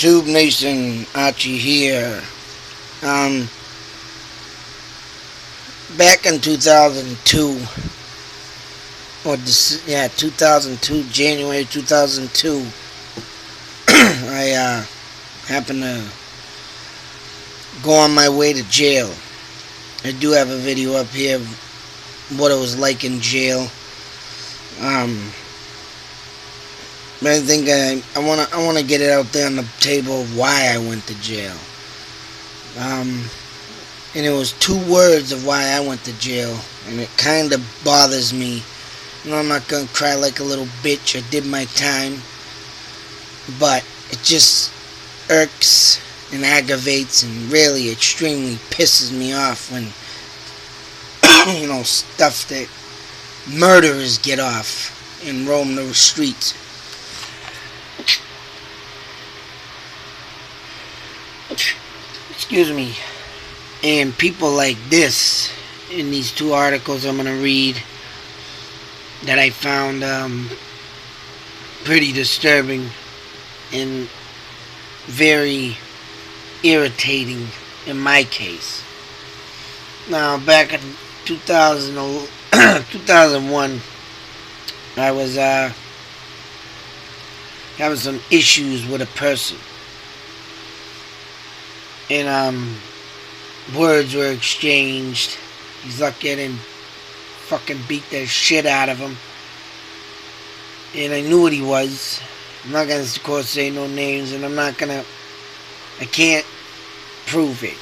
Tube Nation, Archie here. Um, Back in 2002, 2002, January 2002, I happened to go on my way to jail. I do have a video up here of what it was like in jail. But I think I wanna get it out there on the table of why I went to jail. And it was two words of why I went to jail, and it kind of bothers me. I'm not gonna cry like a little bitch. I did my time, but it just irks and aggravates and really extremely pisses me off when stuff that murderers get off and roam the streets. Excuse me. And people like this, in these two articles I'm going to read, that I found pretty disturbing and very irritating in my case. Now, back in 2001, I was having some issues with a person. And words were exchanged. He's lucky I didn't fucking beat the shit out of him. And I knew what he was. I'm not gonna, of course, say no names, and I can't prove it.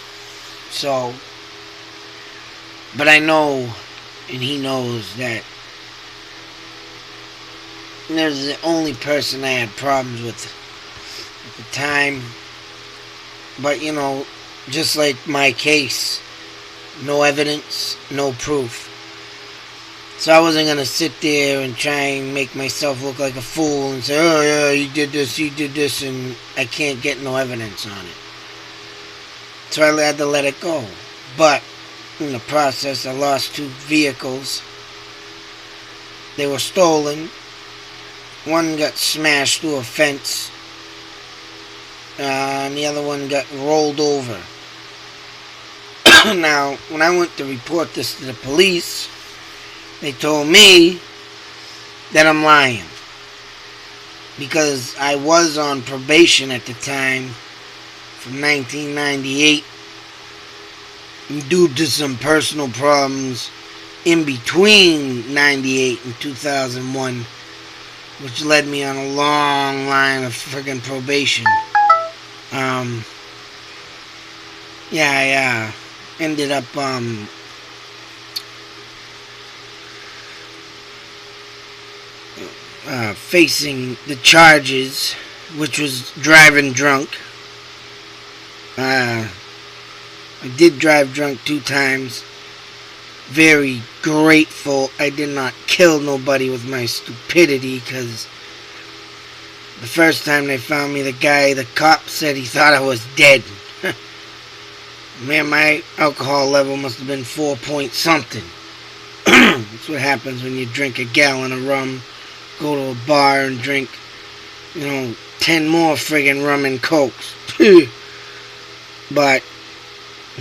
So, but I know, and he knows, that there's the only person I had problems with at the time. But, just like my case, no evidence, no proof. So I wasn't going to sit there and try and make myself look like a fool and say, oh yeah, you did this, and I can't get no evidence on it. So I had to let it go. But in the process, I lost 2 vehicles. They were stolen. One got smashed through a fence. And the other one got rolled over. Now, when I went to report this to the police, they told me that I'm lying. Because I was on probation at the time from 1998. Due to some personal problems in between 98 and 2001, which led me on a long line of friggin' probation. I ended up facing the charges, which was driving drunk. I did drive drunk 2 times. Very grateful I did not kill nobody with my stupidity, because the first time they found me, the cop said he thought I was dead. Man, my alcohol level must have been 4 point something. That's what happens when you drink a gallon of rum, go to a bar and drink, 10 more friggin' rum and cokes. But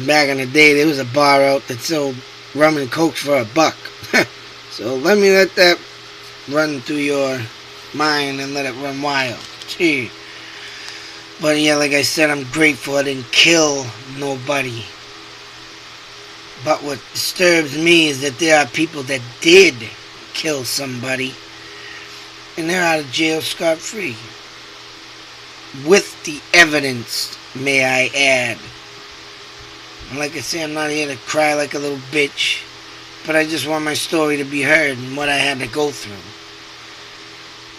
back in the day, there was a bar out that sold rum and cokes for $1. So let me let that run through your mind and let it run wild. Gee. But yeah, like I said, I'm grateful I didn't kill nobody. But what disturbs me is that there are people that did kill somebody, and they're out of jail scot-free. With the evidence, may I add. And like I say, I'm not here to cry like a little bitch, but I just want my story to be heard and what I had to go through.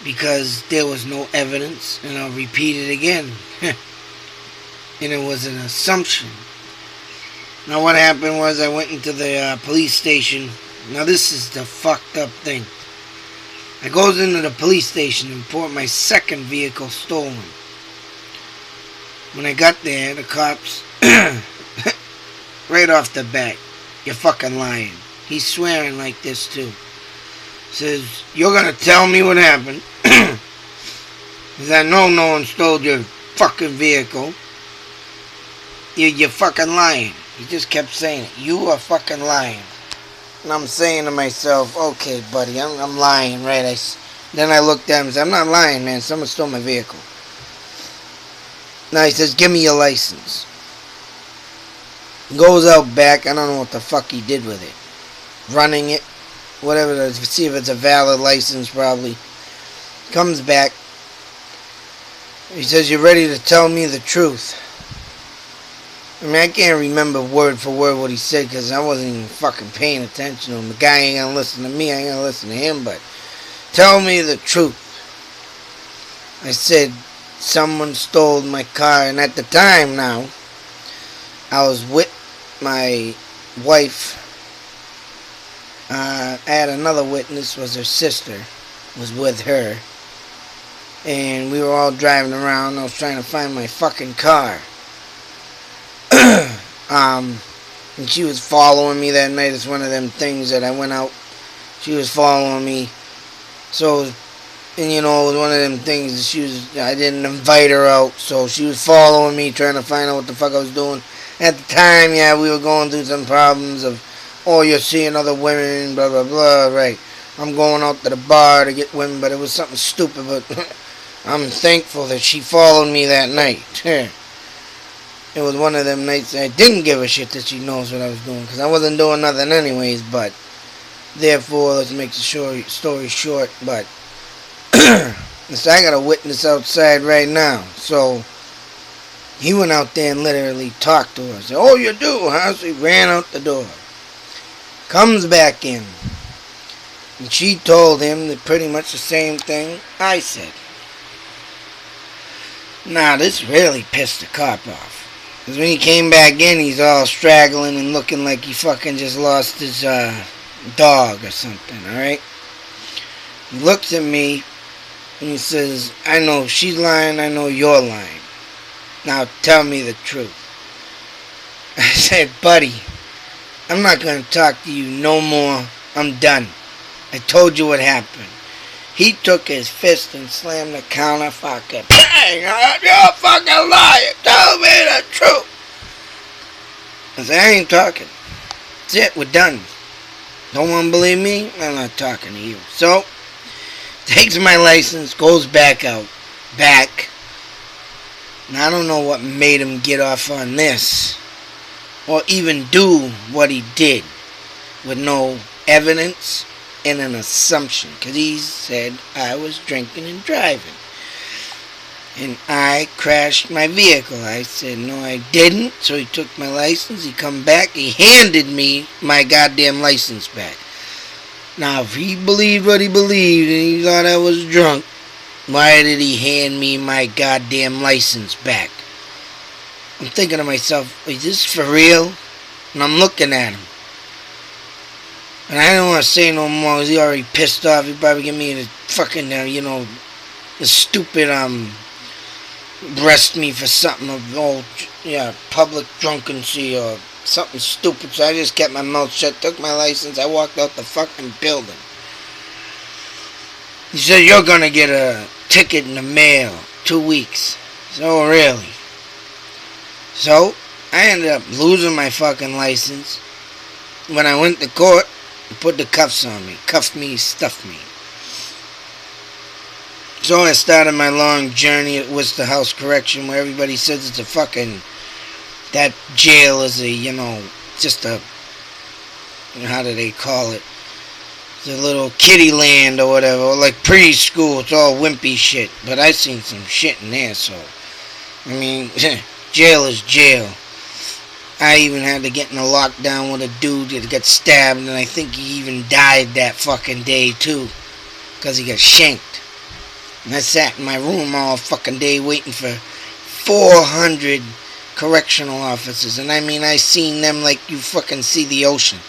Because there was no evidence, and I'll repeat it again. And it was an assumption. Now what happened was I went into the police station. Now this is the fucked up thing. I goes into the police station and report my second vehicle stolen. When I got there, the cops, right off the bat, you're fucking lying. He's swearing like this too. Says, you're gonna tell me what happened. Says, I know no one stole your fucking vehicle. You're fucking lying. He just kept saying it. You are fucking lying. And I'm saying to myself, okay, buddy, I'm lying, right? Then I looked at him and said, I'm not lying, man. Someone stole my vehicle. Now he says, give me your license. Goes out back. I don't know what the fuck he did with it. Running it. Whatever it is. See if it's a valid license, probably. Comes back. He says, you're ready to tell me the truth. I mean, I can't remember word for word what he said because I wasn't even fucking paying attention to him. The guy ain't gonna listen to me. I ain't gonna listen to him, but tell me the truth. I said, someone stole my car, and at the time now, I was with my wife. I had another witness, was her sister, was with her. And we were all driving around. I was trying to find my fucking car. And she was following me that night. It's one of them things that I went out. She was following me. So, and you know, it was one of them things. I didn't invite her out. So she was following me, trying to find out what the fuck I was doing. At the time, yeah, we were going through some problems of, oh, you're seeing other women, blah, blah, blah, right. I'm going out to the bar to get women, but it was something stupid, but I'm thankful that she followed me that night. It was one of them nights I didn't give a shit that she knows what I was doing, because I wasn't doing nothing anyways, but therefore, let's make the story short, but so I got a witness outside right now, so he went out there and literally talked to her. Said, oh, you do, huh? So he ran out the door. Comes back in. And she told him that pretty much the same thing I said. Now, this really pissed the cop off. Because when he came back in, he's all straggling and looking like he fucking just lost his dog or something, alright? He looks at me and he says, I know she's lying, I know you're lying. Now tell me the truth. I said, buddy, I'm not going to talk to you no more. I'm done. I told you what happened. He took his fist and slammed the counter. Fucking bang! You're a fucking liar. Tell me the truth. I said, I ain't talking. That's it. We're done. Don't want to believe me? I'm not talking to you. So, takes my license, goes back out. Back. Now, I don't know what made him get off on this, or even do what he did with no evidence and an assumption, because he said I was drinking and driving, and I crashed my vehicle. I said, no, I didn't. So he took my license, he come back, he handed me my goddamn license back. Now, if he believed what he believed and he thought I was drunk, why did he hand me my goddamn license back? I'm thinking to myself, is this for real? And I'm looking at him. And I don't want to say no more because he already pissed off. He probably give me the fucking, the stupid, arrest me for something of, public drunkency or something stupid. So I just kept my mouth shut, took my license, I walked out the fucking building. He said, you're going to get a ticket in the mail, 2 weeks. So, really? So, I ended up losing my fucking license. When I went to court, they put the cuffs on me. Cuffed me, stuffed me. So I started my long journey at Worcester House Correction, where everybody says it's a fucking... That jail is just a... How do they call it? The little kiddie land or whatever, or like preschool. It's all wimpy shit, but I seen some shit in there. So I mean, jail is jail. I even had to get in a lockdown with a dude that got stabbed, and I think he even died that fucking day too, because he got shanked. And I sat in my room all fucking day waiting for 400 correctional officers, and I mean, I seen them like you fucking see the ocean.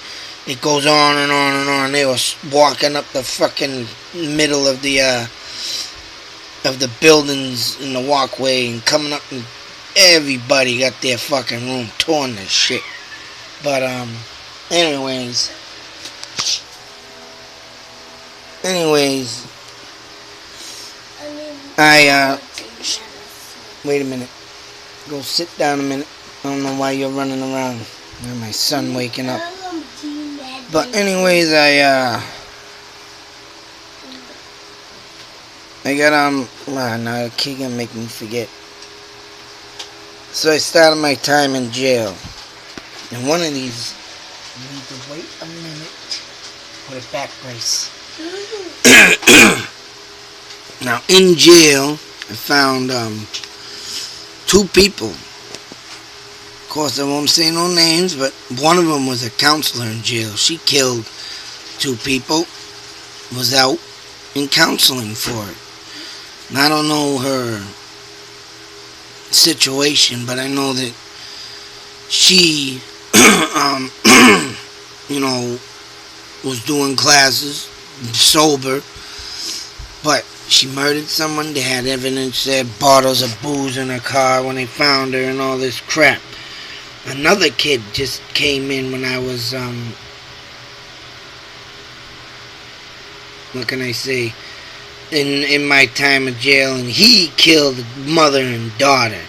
It goes on and on and on. They were walking up the fucking middle of the buildings in the walkway and coming up, and everybody got their fucking room torn to shit. But anyways, Wait a minute. Go sit down a minute. I don't know why you're running around. My son waking up. But anyways, I got now the kid gonna make me forget. So I started my time in jail. And one of these, you need to wait a minute. Put it back, Grace. Now in jail, I found 2 people. Of course, I won't say no names, but one of them was a counselor in jail. She killed 2 people, was out in counseling for it. And I don't know her situation, but I know that she, was doing classes, sober, but she murdered someone. They had evidence. They had bottles of booze in her car when they found her and all this crap. Another kid just came in when I was, what can I say, in my time in jail, and he killed mother and daughter.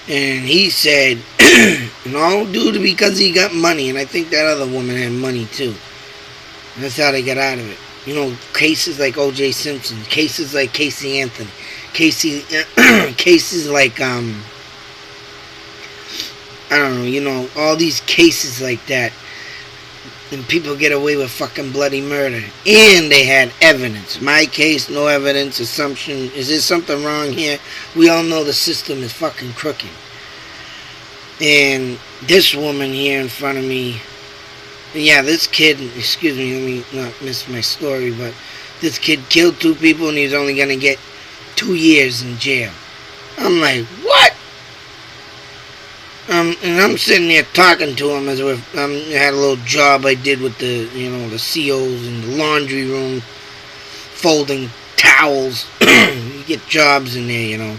And he said, due to because he got money, and I think that other woman had money too. And that's how they got out of it. Cases like O.J. Simpson, cases like Casey Anthony, cases like, I don't know, all these cases like that. And people get away with fucking bloody murder. And they had evidence. My case, no evidence, assumption. Is there something wrong here? We all know the system is fucking crooked. And this woman here in front of me, yeah, this kid, excuse me, let me not miss my story, but this kid killed 2 people and he's only going to get 2 years in jail. I'm like, what? And I'm sitting there talking to him as if I had a little job I did with the, the COs in the laundry room, folding towels. You get jobs in there,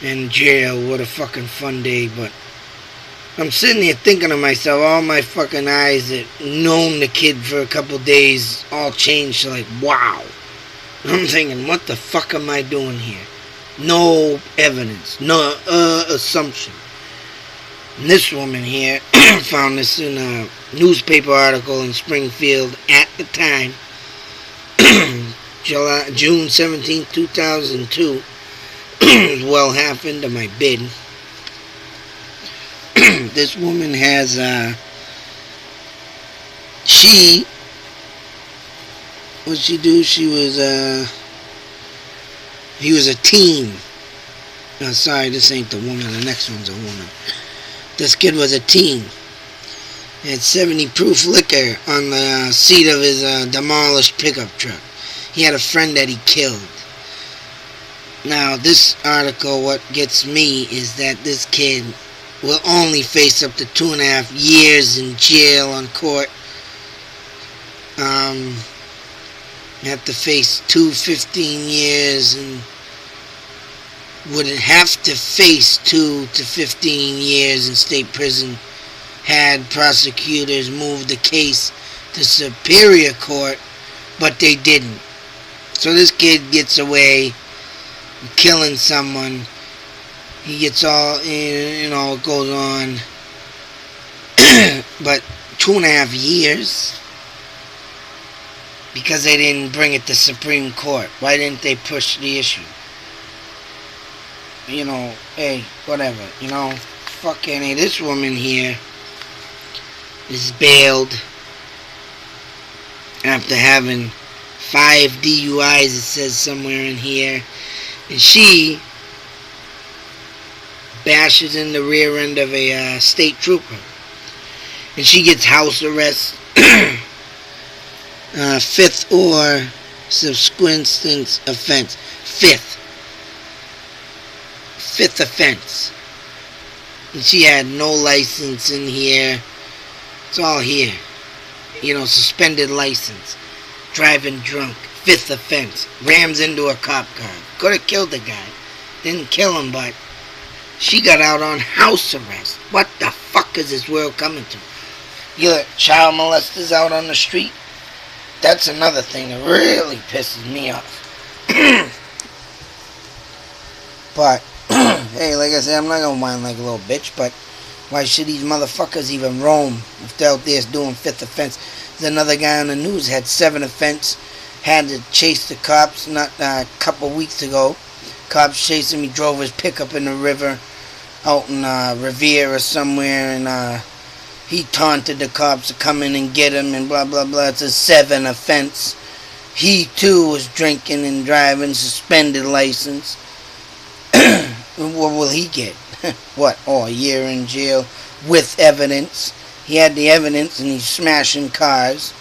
in jail. What a fucking fun day. But I'm sitting there thinking to myself, all my fucking eyes that known the kid for a couple days all changed to like, wow. And I'm thinking, what the fuck am I doing here? No evidence, no assumption. And this woman here found this in a newspaper article in Springfield at the time, June 17th, 2002. It was well half into my bid. This woman has, what'd she do? He was a teen. No, sorry, this ain't the woman. The next one's a woman. This kid was a teen. He had 70 proof liquor on the seat of his demolished pickup truck. He had a friend that he killed. Now, this article, what gets me is that this kid will only face up to 2.5 years in jail on court. You have to face 15 years and would have to face 2 to 15 years in state prison had prosecutors moved the case to Superior Court, but they didn't. So this kid gets away killing someone. He gets all, it goes on. But 2.5 years? Because they didn't bring it to Supreme Court. Why didn't they push the issue? Hey, whatever. Fucking, this woman here is bailed after having 5 DUIs, it says somewhere in here. And she bashes in the rear end of a state trooper. And she gets house arrest. 5th or subsequent offense. 5th offense. And she had no license in here. It's all here. Suspended license. Driving drunk. 5th offense. Rams into a cop car. Could have killed the guy. Didn't kill him, but she got out on house arrest. What the fuck is this world coming to? You let child molesters out on the street? That's another thing that really pisses me off. But, hey, like I said, I'm not gonna whine like a little bitch, but why should these motherfuckers even roam if they're out there doing fifth offense? There's another guy on the news had 7 offense, had to chase the cops not a couple weeks ago. Cops chasing me, drove his pickup in the river out in Revere or somewhere, and he taunted the cops to come in and get him and blah blah blah. It's a 7 offense. He too was drinking and driving, suspended license. What will he get? What? Oh, a year in jail with evidence. He had the evidence and he's smashing cars.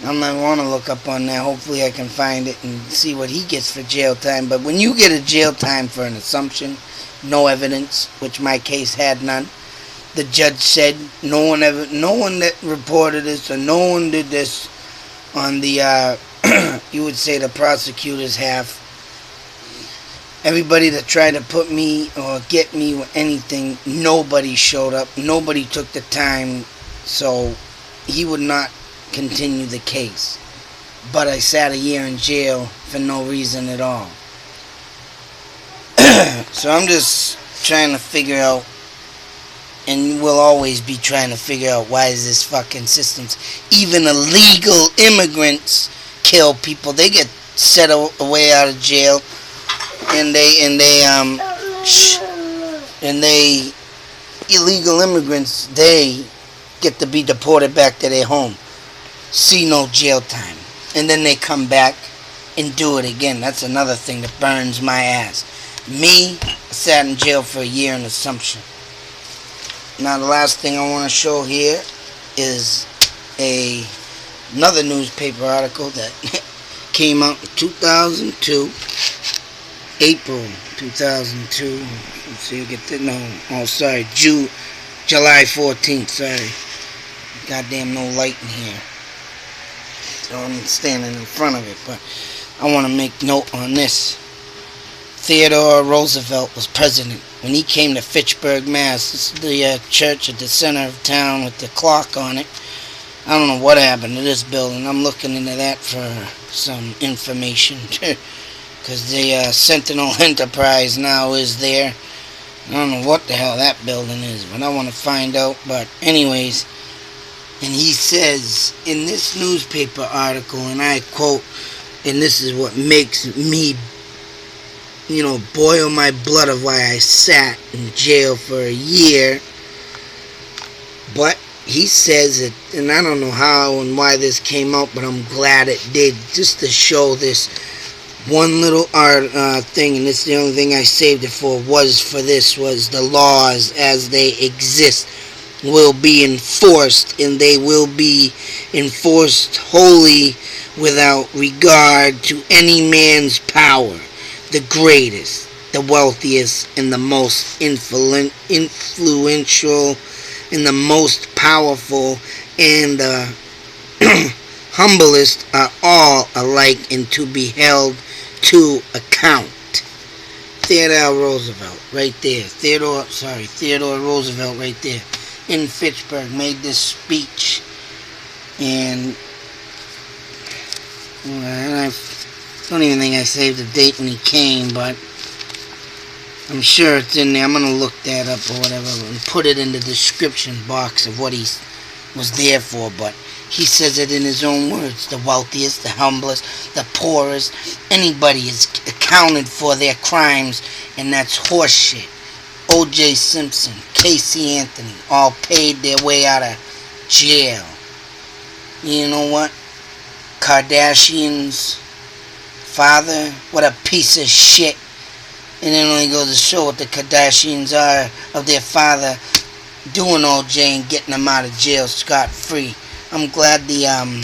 I'm not want to look up on that. Hopefully I can find it and see what he gets for jail time. But when you get a jail time for an assumption, no evidence, which my case had none, the judge said no one that reported this or no one did this on the you would say the prosecutor's half. Everybody that tried to put me or get me with anything, nobody showed up. Nobody took the time, so he would not continue the case. But I sat a year in jail for no reason at all. So I'm just trying to figure out, and we'll always be trying to figure out, why is this fucking system, even illegal immigrants kill people. They get set away out of jail, and they illegal immigrants, they get to be deported back to their home, see no jail time, and then they come back and do it again. That's another thing that burns my ass. Me, I sat in jail for a year in Assumption. Now the last thing I want to show here is another newspaper article that came out in 2002, April 2002. Let's see, get that. No, oh sorry, July 14th. Sorry, goddamn no light in here, so I'm standing in front of it. But I want to make note on this. Theodore Roosevelt was president when he came to Fitchburg, Mass. This is the church at the center of town with the clock on it. I don't know what happened to this building. I'm looking into that for some information, because the Sentinel Enterprise now is there. I don't know what the hell that building is, but I want to find out. But anyways, and he says in this newspaper article, and I quote, and this is what makes me, boil my blood of why I sat in jail for a year. But he says it, and I don't know how and why this came out, but I'm glad it did, just to show this one little thing, and it's the only thing I saved it for, was the laws as they exist will be enforced, and they will be enforced wholly without regard to any man's power. The greatest, the wealthiest, and the most influential, and the most powerful, and the humblest are all alike and to be held to account. Theodore Roosevelt, right there. Theodore Roosevelt, right there, in Fitchburg, made this speech, and I don't even think I saved the date when he came, but I'm sure it's in there. I'm going to look that up or whatever and put it in the description box of what he was there for. But he says it in his own words. The wealthiest, the humblest, the poorest, anybody is accounted for their crimes, and that's horseshit. O.J. Simpson, Casey Anthony, all paid their way out of jail. You know what? Kardashians' father, what a piece of shit. And it only goes to show what the Kardashians are of their father doing O.J. and getting them out of jail scot-free. I'm glad them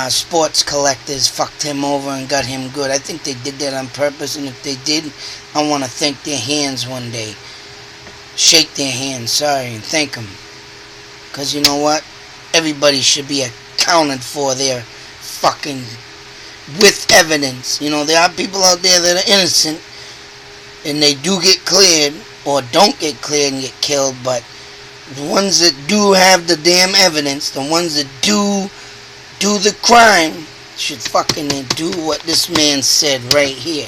sports collectors fucked him over and got him good. I think they did that on purpose, and if they did, I want to thank their hands one day. Shake their hands, sorry, and thank them. Because you know what? Everybody should be accounted for their fucking, with evidence. There are people out there that are innocent, and they do get cleared, or don't get cleared and get killed, but the ones that do have the damn evidence, the ones that do the crime, should fucking do what this man said right here.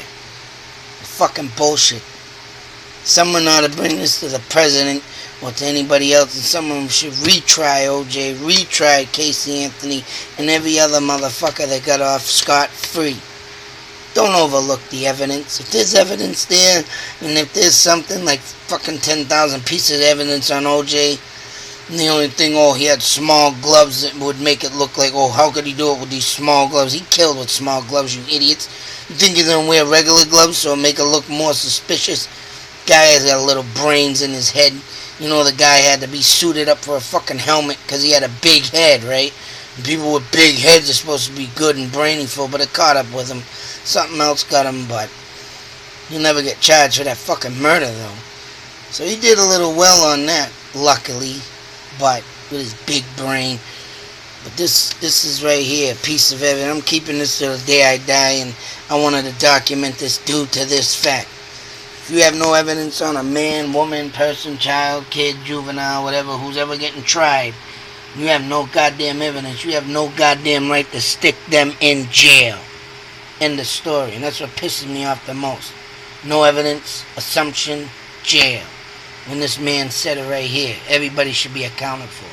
fucking bullshit. Someone ought to bring this to the president or to anybody else, and someone should retry OJ, retry Casey Anthony, and every other motherfucker that got off scot-free. Don't overlook the evidence. If there's evidence there, and if there's something like fucking 10,000 pieces of evidence on OJ, and the only thing, he had small gloves that would make it look like, how could he do it with these small gloves? He killed with small gloves, you idiots. You think he's gonna wear regular gloves so it'll make it look more suspicious? Guy has got a little brains in his head. You know, the guy had to be suited up for a fucking helmet because he had a big head, right? And people with big heads are supposed to be good and brainy-full, but it caught up with him. Something else got him, but he'll never get charged for that fucking murder, though. So he did a little well on that, luckily, but with his big brain. But this is right here, a piece of evidence. I'm keeping this till the day I die, and I wanted to document this due to this fact. If you have no evidence on a man, woman, person, child, kid, juvenile, whatever, who's ever getting tried, you have no goddamn evidence. You have no goddamn right to stick them in jail. End of story. And that's what pisses me off the most. No evidence, assumption, jail. When this man said it right here, everybody should be accounted for.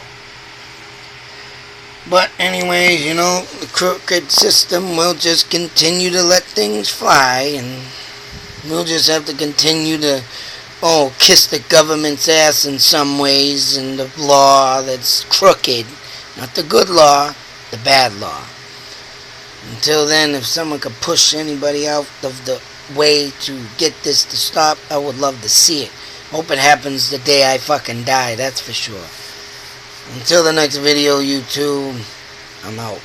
But anyways, the crooked system will just continue to let things fly, and we'll just have to continue to, kiss the government's ass in some ways, and the law that's crooked. Not the good law, the bad law. Until then, if someone could push anybody out of the way to get this to stop, I would love to see it. Hope it happens the day I fucking die, that's for sure. Until the next video, YouTube, I'm out.